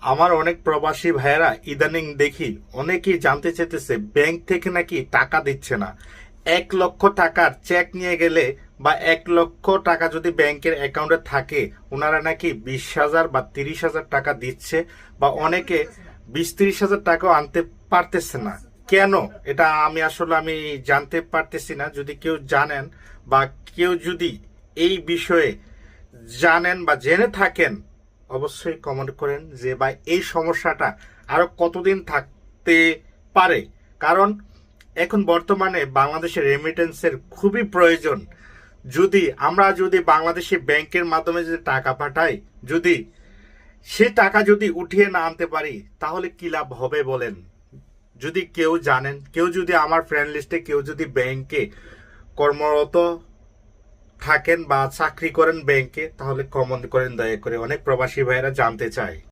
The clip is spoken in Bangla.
আমার অনেক প্রবাসী ভাইয়েরা ইদানিং দেখি অনেকেই জানতে চাইতেছে ব্যাংক থেকে নাকি টাকা দিচ্ছে না। 1 লক্ষ টাকার চেক নিয়ে গেলে বা 1 লক্ষ টাকা যদি ব্যাংকের অ্যাকাউন্টে থাকে, ওনারা নাকি 20,000 বা 30,000 টাকা দিচ্ছে, বা অনেকে 20-30 হাজার টাকাও আনতে পারতেছে না। কেন? এটা আমি জানতে পারতেছি না। যদি কেউ জানেন বা কেউ যদি এই বিষয়ে জানেন বা জেনে থাকেন, অবশ্যই কমেন্ট করেন যে ভাই এই সমস্যাটা আরো কতদিন থাকতে পারে। কারণ এখন বর্তমানে বাংলাদেশের রেমিটেন্সের খুবই প্রয়োজন। যদি বাংলাদেশি ব্যাংকের মাধ্যমে যদি টাকা পাঠাই, যদি সে টাকা যদি উঠিয়ে না আনতে পারি, তাহলে কি লাভ হবে বলেন? যদি কেউ জানেন, কেউ যদি আমার ফ্রেন্ড লিস্টে কেউ যদি ব্যাংকে কর্মরত থাকেন বা চাকরি করেন ব্যাংকে, তাহলে কমেন্ট করেন দয়া করে। অনেক প্রবাসী ভাইয়েরা জানতে চায়।